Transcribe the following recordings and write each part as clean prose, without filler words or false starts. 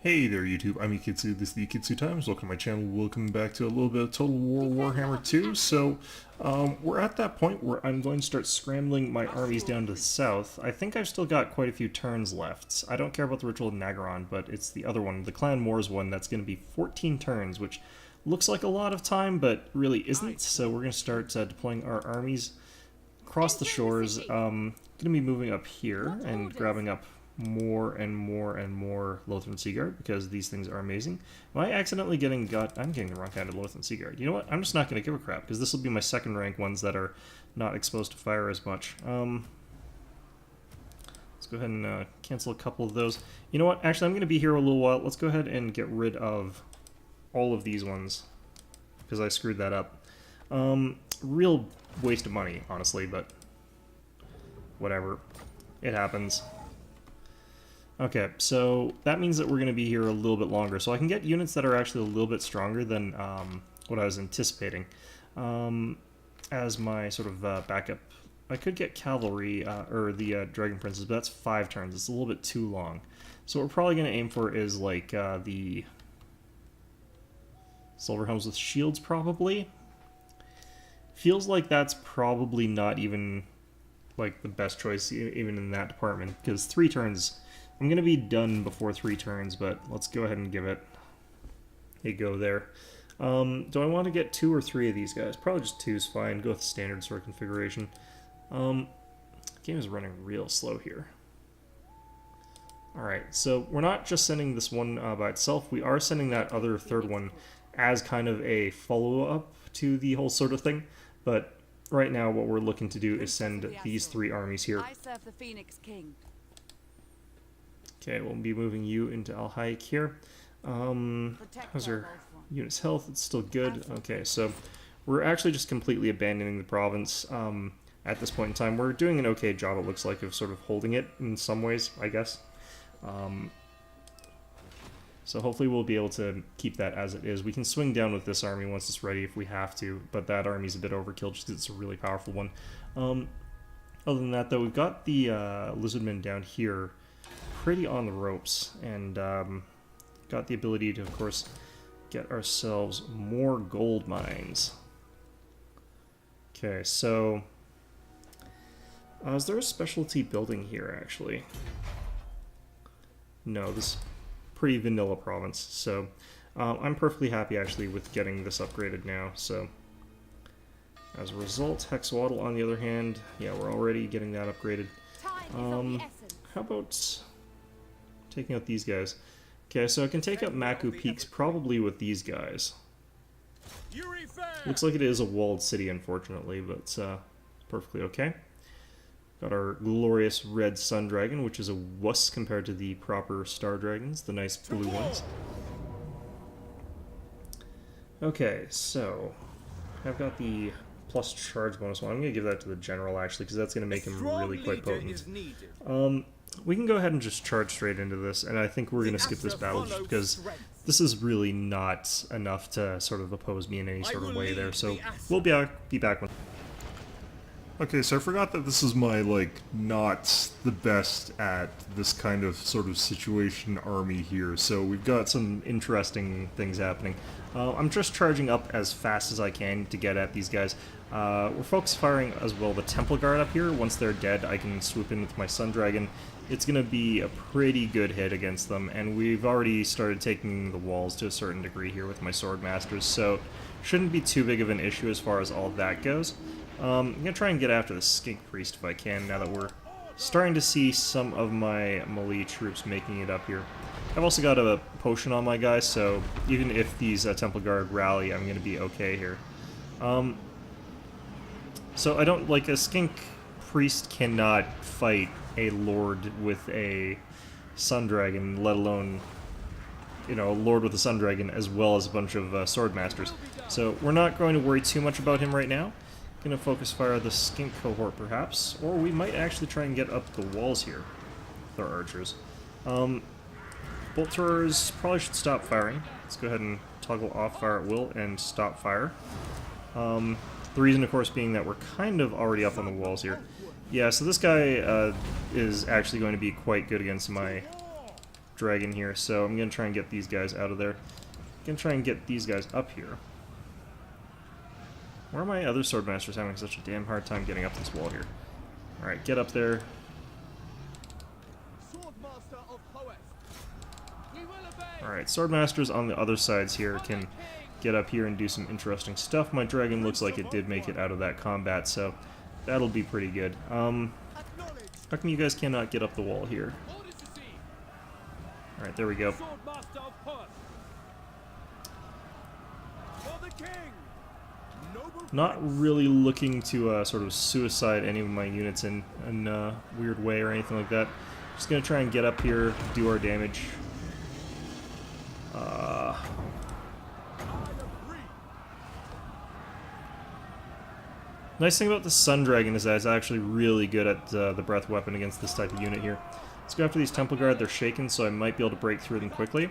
Hey there YouTube, I'm Yukitsu, this is the Yukitsu Times, welcome to my channel, welcome back to a little bit of Total War Warhammer 2. So, we're at that point where I'm going to start scrambling my armies down to the south. I think I've still got quite a few turns left. I don't care about the Ritual of Nagaron, but it's the other one, the Clan Wars one, that's going to be 14 turns, which looks like a lot of time, but really isn't. So we're going to start deploying our armies across the shores. Going to be moving up here and grabbing up more and more and more Lothran Seaguard, because these things are amazing. Am I accidentally getting I'm getting the wrong kind of Lothran Seaguard. You know what? I'm just not going to give a crap, because this will be my second rank ones that are not exposed to fire as much. Let's go ahead and cancel a couple of those. You know what? Actually, I'm going to be here a little while. Let's go ahead and get rid of all of these ones, because I screwed that up. Real waste of money, honestly, but whatever. It happens. Okay, so that means that we're going to be here a little bit longer, so I can get units that are actually a little bit stronger than what I was anticipating as my sort of backup. I could get cavalry, or the Dragon Princes, but that's 5 turns. It's a little bit too long. So what we're probably going to aim for is like the Silver Helms with Shields, probably. Feels like that's probably not even like the best choice, even in that department, because 3 turns... I'm going to be done before 3 turns, but let's go ahead and give it a go there. Do I want to get 2 or 3 of these guys? Probably just 2 is fine. Go with the standard sort of configuration. The game is running real slow here. Alright, so we're not just sending this one by itself. We are sending that other third one as kind of a follow-up to the whole sort of thing. But right now what we're looking to do is send these 3 armies here. I serve the Phoenix King. Okay, we'll be moving you into Al-Hayek here. How's our unit's health? It's still good. Okay, so we're actually just completely abandoning the province at this point in time. We're doing an okay job, it looks like, of sort of holding it in some ways, I guess. So hopefully we'll be able to keep that as it is. We can swing down with this army once it's ready if we have to, but that army's a bit overkill just because it's a really powerful one. Other than that, though, we've got the Lizardmen down here pretty on the ropes, and got the ability to, of course, get ourselves more gold mines. Okay, so is there a specialty building here, actually? No, this is pretty vanilla province, so I'm perfectly happy, actually, with getting this upgraded now. So as a result, Hexawaddle, on the other hand, yeah, we're already getting that upgraded. How about taking out these guys? Okay, so I can take out Maku Peaks probably with these guys. Looks like it is a walled city, unfortunately, but it's perfectly okay. Got our glorious red sun dragon, which is a wuss compared to the proper star dragons, the nice blue ones. Okay, so I've got the plus charge bonus one. I'm going to give that to the general, actually, because that's going to make him really quite potent. We can go ahead and just charge straight into this, and I think we're going to skip this battle just because this is really not enough to sort of oppose me in any sort of way there, so we'll be back when... Okay, so I forgot that this is my, like, not the best at this kind of sort of situation army here, so we've got some interesting things happening. I'm just charging up as fast as I can to get at these guys. We're focus firing as well the Temple Guard up here. Once they're dead, I can swoop in with my Sun Dragon. It's going to be a pretty good hit against them, and we've already started taking the walls to a certain degree here with my Sword Masters, so shouldn't be too big of an issue as far as all that goes. I'm going to try and get after the Skink Priest if I can, now that we're starting to see some of my melee troops making it up here. I've also got a potion on my guys, so even if these Temple Guard rally, I'm going to be okay here. So I don't, like, a Skink Priest cannot fight a Lord with a Sun Dragon, let alone, you know, a Lord with a Sun Dragon, as well as a bunch of Sword Masters. So we're not going to worry too much about him right now. Gonna focus fire the Skink cohort, perhaps, or we might actually try and get up the walls here with our archers. Bolt throwers probably should stop firing. Let's go ahead and toggle off fire at will and stop fire. The reason, of course, being that we're kind of already up on the walls here. Yeah, so this guy is actually going to be quite good against my dragon here, so I'm going to try and get these guys out of there. I'm going to try and get these guys up here. Where are my other swordmasters having such a damn hard time getting up this wall here? Alright, get up there. Alright, swordmasters on the other sides here can get up here and do some interesting stuff. My dragon looks like it did make it out of that combat, so that'll be pretty good. How come you guys cannot get up the wall here? Alright, there we go. Not really looking to sort of suicide any of my units in a weird way or anything like that. Just gonna try and get up here, do our damage. Nice thing about the Sun Dragon is that it's actually really good at the breath weapon against this type of unit here. Let's go after these Temple Guard. They're shaken, so I might be able to break through them quickly.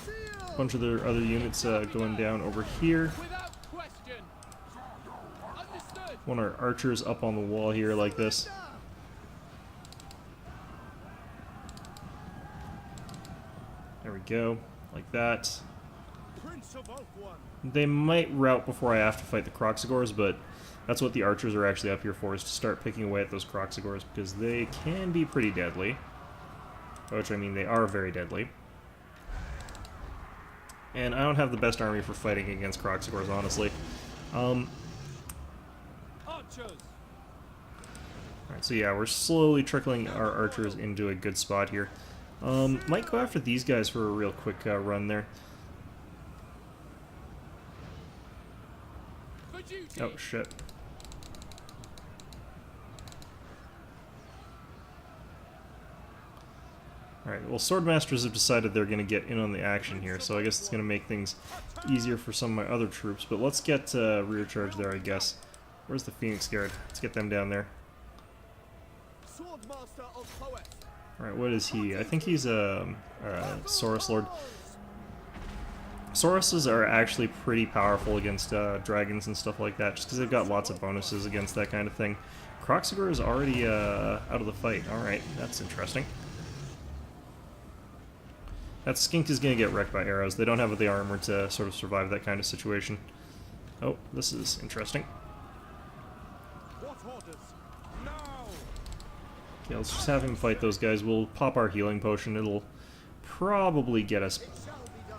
A bunch of their other units going down over here. Want our archers up on the wall here like this. There we go, like that. They might rout before I have to fight the Kroxigors, but that's what the archers are actually up here for, is to start picking away at those Kroxigors, because they can be pretty deadly. Which, I mean, they are very deadly. And I don't have the best army for fighting against Kroxigors, honestly. Alright, so yeah, we're slowly trickling our archers into a good spot here. Might go after these guys for a real quick run there. Oh, shit. Alright, well, Swordmasters have decided they're going to get in on the action here, so I guess it's going to make things easier for some of my other troops. But let's get rear charge there, I guess. Where's the Phoenix Guard? Let's get them down there. Alright, what is he? I think he's a Saurus Lord. Sauruses are actually pretty powerful against dragons and stuff like that, just because they've got lots of bonuses against that kind of thing. Kroxigor is already out of the fight. Alright, that's interesting. That skink is going to get wrecked by arrows. They don't have the armor to sort of survive that kind of situation. Oh, this is interesting. Okay, let's just have him fight those guys. We'll pop our healing potion. It'll probably get us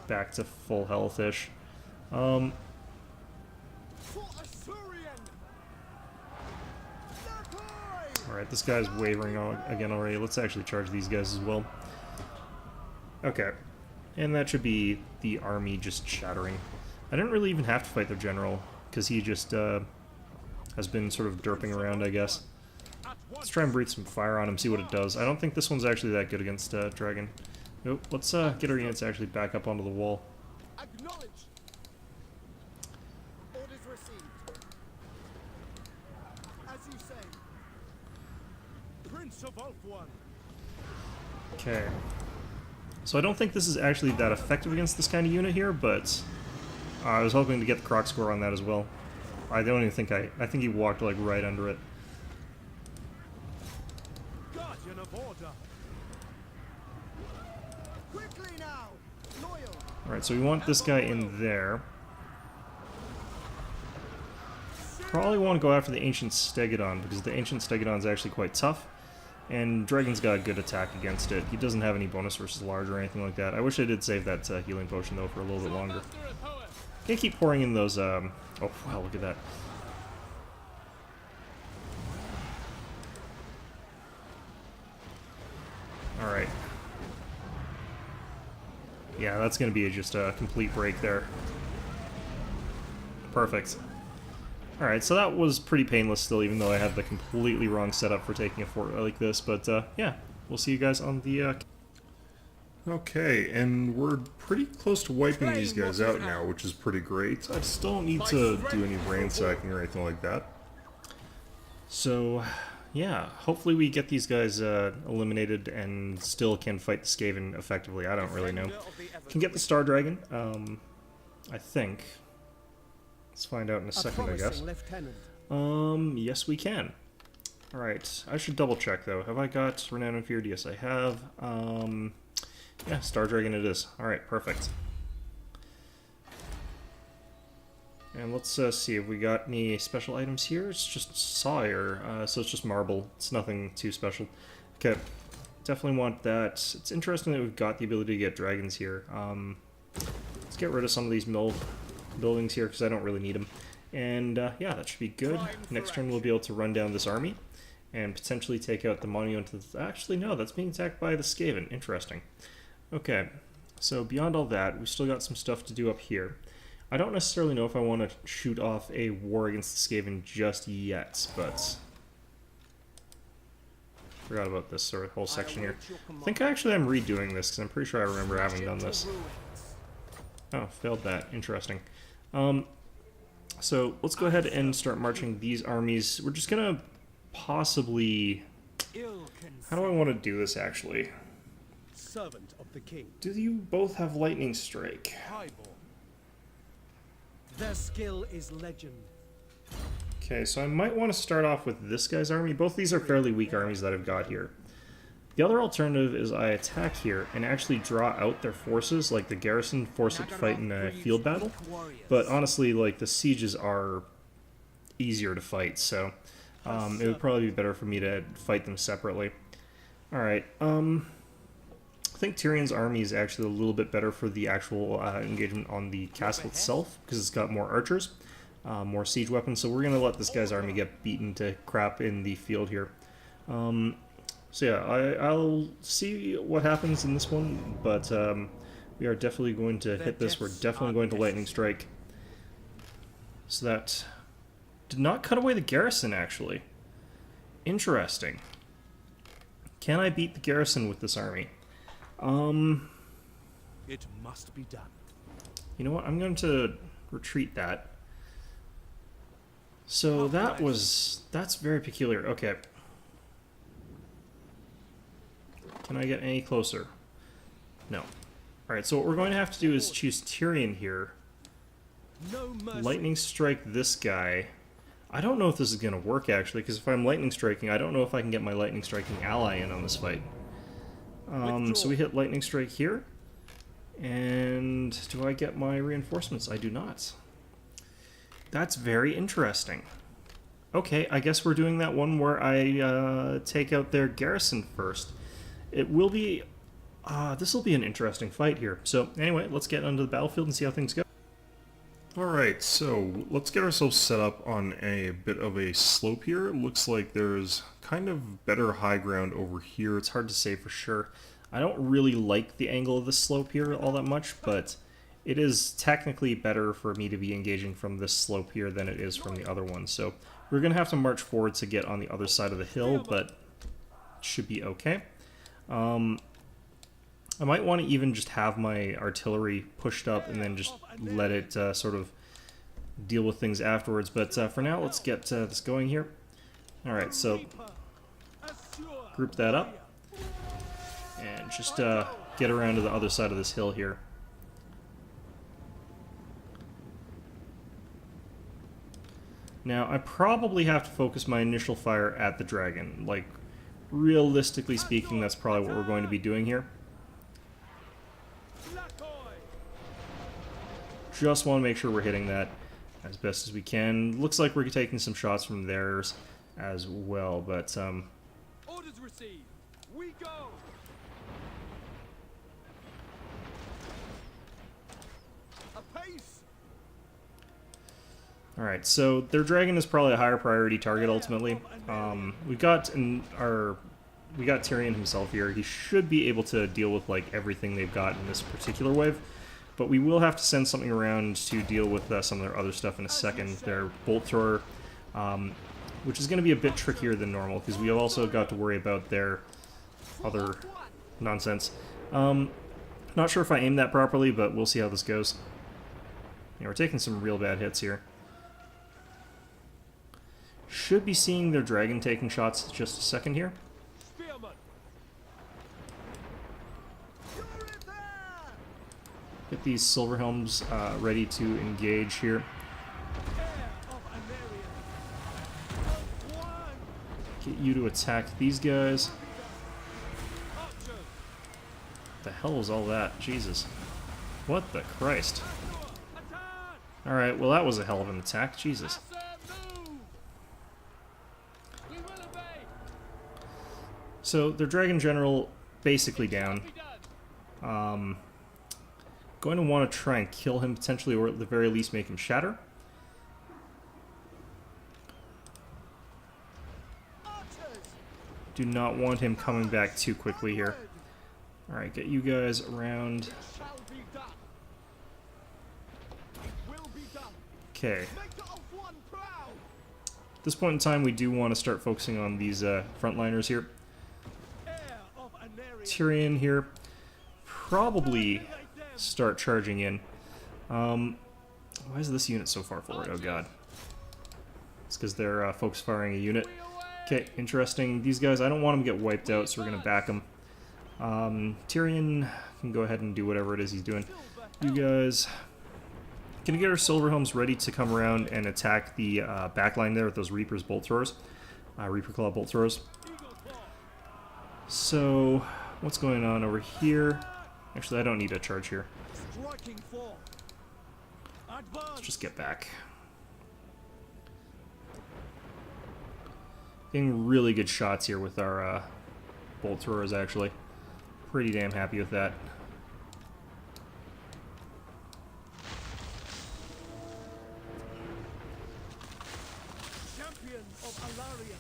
back to full health-ish. Alright, this guy's wavering again already. Let's actually charge these guys as well. Okay. And that should be the army just shattering. I didn't really even have to fight their general, because he just has been sort of derping around, I guess. Let's try and breathe some fire on him, see what it does. I don't think this one's actually that good against dragon. Nope, let's get our units actually back up onto the wall. Acknowledged. Orders received. As you say. Prince of Ulthuan. Okay. So I don't think this is actually that effective against this kind of unit here, but I was hoping to get the Kroxigor on that as well. I don't even think I think he walked like right under it. Guardian of order. Quickly now. Loyal. Alright, so we want this guy in there. Probably want to go after the Ancient Stegodon, because the Ancient Stegodon is actually quite tough. And Dragon's got a good attack against it. He doesn't have any bonus versus large or anything like that. I wish I did save that healing potion, though, for a little bit longer. Can't keep pouring in those, oh, wow, look at that. Alright. Yeah, that's going to be just a complete break there. Perfect. Alright, so that was pretty painless still, even though I had the completely wrong setup for taking a fort like this. But, yeah, we'll see you guys on the... Okay, and we're pretty close to wiping these guys out now, which is pretty great. I still don't need to do any ransacking or anything like that. So, yeah, hopefully we get these guys eliminated and still can fight the Skaven effectively. I don't really know. Can get the Star Dragon, I think. Let's find out in a second, I guess. Yes, we can. Alright, I should double check though. Have I got Renown and Feared? Yes, I have. Yeah, Star Dragon it is. Alright, perfect. And let's see if we got any special items here. It's just Sawyer, so it's just marble. It's nothing too special. Okay, definitely want that. It's interesting that we've got the ability to get dragons here. Let's get rid of some of these mill buildings here because I don't really need them. And yeah, that should be good. Next turn we'll be able to run down this army and potentially take out the monument. Actually, no, that's being attacked by the Skaven. Interesting. Okay, so beyond all that, we still got some stuff to do up here. I don't necessarily know if I want to shoot off a war against the Skaven just yet, but forgot about this sort of whole section here. I think actually I'm redoing this because I'm pretty sure I remember having done this. Oh, failed that. Interesting. So let's go ahead and start marching these armies. We're just gonna possibly... How do I want to do this actually? Servant of the king. Do you both have lightning strike? Highborn. Their skill is legend. Okay, so I might want to start off with this guy's army. Both these are fairly weak armies that I've got here. The other alternative is I attack here and actually draw out their forces, like the garrison, force it to fight in a field battle. But honestly, like, the sieges are easier to fight, so it would probably be better for me to fight them separately. Alright, I think Tyrion's army is actually a little bit better for the actual engagement on the castle itself, because it's got more archers, more siege weapons, so we're going to let this guy's army get beaten to crap in the field here. So yeah, I'll see what happens in this one, but we are definitely going to hit this. We're definitely going to lightning strike. So that did not cut away the garrison, actually. Interesting. Can I beat the garrison with this army? It must be done. You know what? I'm going to retreat that. So that's very peculiar. Okay. Can I get any closer? No. Alright, so what we're going to have to do is choose Tyrion here. No mercy. Lightning strike this guy. I don't know if this is going to work, actually, because if I'm lightning striking, I don't know if I can get my lightning striking ally in on this fight. So we hit lightning strike here. And do I get my reinforcements? I do not. That's very interesting. Okay, I guess we're doing that one where I take out their garrison first. It will be... this will be an interesting fight here. So anyway, let's get onto the battlefield and see how things go. Alright, so let's get ourselves set up on a bit of a slope here. It looks like there's kind of better high ground over here. It's hard to say for sure. I don't really like the angle of the slope here all that much, but it is technically better for me to be engaging from this slope here than it is from the other one. So we're going to have to march forward to get on the other side of the hill, but it should be okay. I might want to even just have my artillery pushed up and then just let it sort of deal with things afterwards. But for now, let's get this going here. Alright, so group that up and just get around to the other side of this hill here. Now, I probably have to focus my initial fire at the dragon. Like, realistically speaking, that's probably what we're going to be doing here. Just want to make sure we're hitting that as best as we can. Looks like we're taking some shots from theirs as well, but Orders received. We go. Apace. Alright, so their dragon is probably a higher priority target ultimately. We got Tyrion himself here. He should be able to deal with like everything they've got in this particular wave. But we will have to send something around to deal with some of their other stuff in a second. Their bolt thrower, which is going to be a bit trickier than normal, because we have also got to worry about their other nonsense. Not sure if I aimed that properly, but we'll see how this goes. Yeah, we're taking some real bad hits here. Should be seeing their dragon taking shots just a second here. Get these silver helms ready to engage here. Get you to attack these guys. Archers, What the hell is all that? Jesus. What the Christ? attack! Alright, well that was a hell of an attack. Jesus. Move! We will obey! So, their Dragon General basically down. Be done. Going to want to try and kill him potentially, or at the very least make him shatter. Do not want him coming back too quickly here. Alright, get you guys around. Shall be done. Will be done. Okay. Make it of one proud. At this point in time, we do want to start focusing on these frontliners here. Heir of Anarian. Tyrion here. Probably start charging in. Why is this unit so far forward? Oh god. It's because they're focus firing a unit. Okay, interesting. These guys, I don't want them to get wiped out, so we're going to back them. Tyrion can go ahead and do whatever it is he's doing. You guys can get our silver helms ready to come around and attack the backline there with those Reaper's bolt throwers. Reaper Claw bolt throwers. So, what's going on over here? Actually, I don't need a charge here. Striking forth. Advance. Let's just get back. Getting really good shots here with our bolt throwers, actually. Pretty damn happy with that. Champion of Alarian.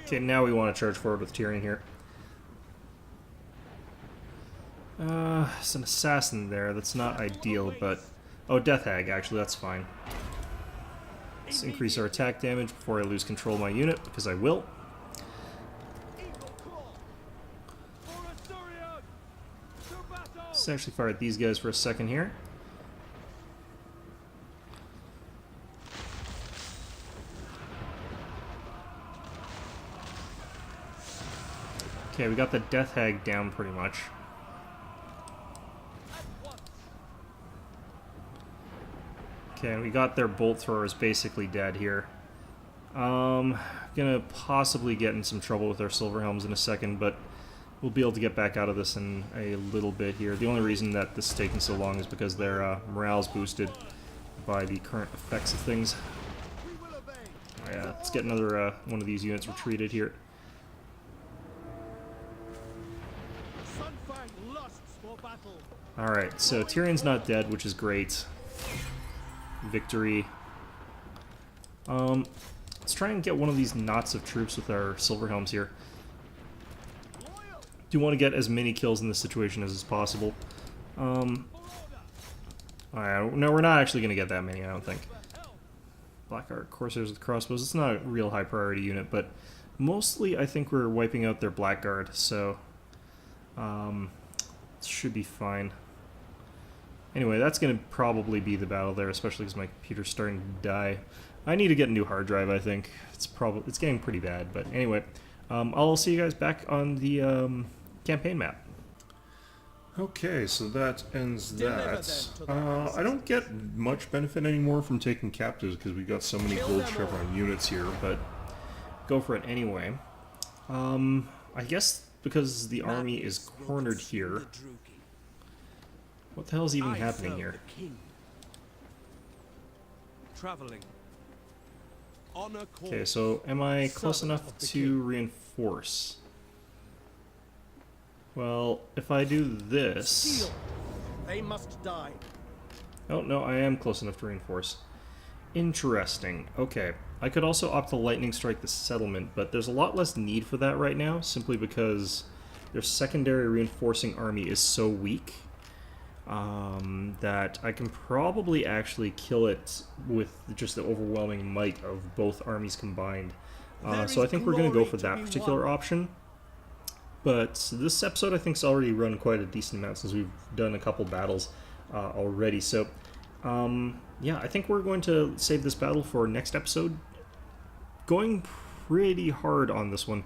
Okay, now we want to charge forward with Tyrion here. It's an assassin there. That's not ideal, but... Oh, Death Hag, actually, that's fine. Let's increase our attack damage before I lose control of my unit, because I will. Eagle claw. For Asturion. To battle. Let's actually fire at these guys for a second here. Okay, we got the Death Hag down pretty much. At once. Okay, and we got their bolt throwers basically dead here. Gonna possibly get in some trouble with our silver helms in a second, but we'll be able to get back out of this in a little bit here. The only reason that this is taking so long is because their morale's boosted by the current effects of things. We will obey. Oh, yeah, let's get another one of these units retreated here. Sunfang lusts for battle. Alright, so Tyrion's not dead, which is great. Victory. Let's try and get one of these knots of troops with our silver helms here. Loyal. Do want to get as many kills in this situation as is possible. For order. Alright, no, we're not actually going to get that many, I don't think. Blackguard Corsairs with crossbows. It's not a real high priority unit, but mostly I think we're wiping out their Blackguard, so it should be fine. Anyway, that's going to probably be the battle there, especially because my computer's starting to die. I need to get a new hard drive, I think. It's getting pretty bad, but anyway. I'll see you guys back on the campaign map. Okay, so that ends Deliver that. them to the I don't get much benefit anymore from taking captives because we got so many Kill gold them chevron units here, but Go for it anyway. I guess because the army is cornered here. What the hell is even happening here? Traveling. Honor course. Okay, so am I close enough to reinforce? Well, if I do this... Steel. They must die. Oh, no, I am close enough to reinforce. Interesting. Okay. I could also opt to lightning strike the settlement, but there's a lot less need for that right now, simply because their secondary reinforcing army is so weak that I can probably actually kill it with just the overwhelming might of both armies combined. So I think we're going to go for that particular option. But this episode I think's already run quite a decent amount since we've done a couple battles already. So yeah, I think we're going to save this battle for next episode. Going pretty hard on this one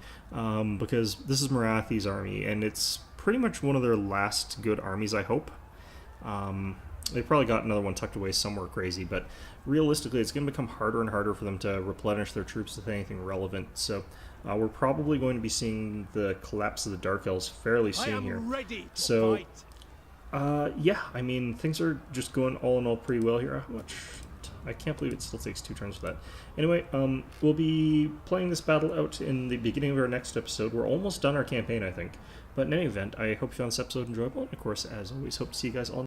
because this is Marathi's army, and it's pretty much one of their last good armies, I hope. They've probably got another one tucked away somewhere crazy, but realistically it's going to become harder and harder for them to replenish their troops with anything relevant. So We're probably going to be seeing the collapse of the Dark Elves fairly I soon am here. ready to So, fight. yeah, I mean, things are just going all in all pretty well here. How much? I can't believe it still takes 2 turns for that. Anyway, we'll be playing this battle out in the beginning of our next episode. We're almost done our campaign, I think. But in any event, I hope you found this episode enjoyable. And of course, as always, hope to see you guys all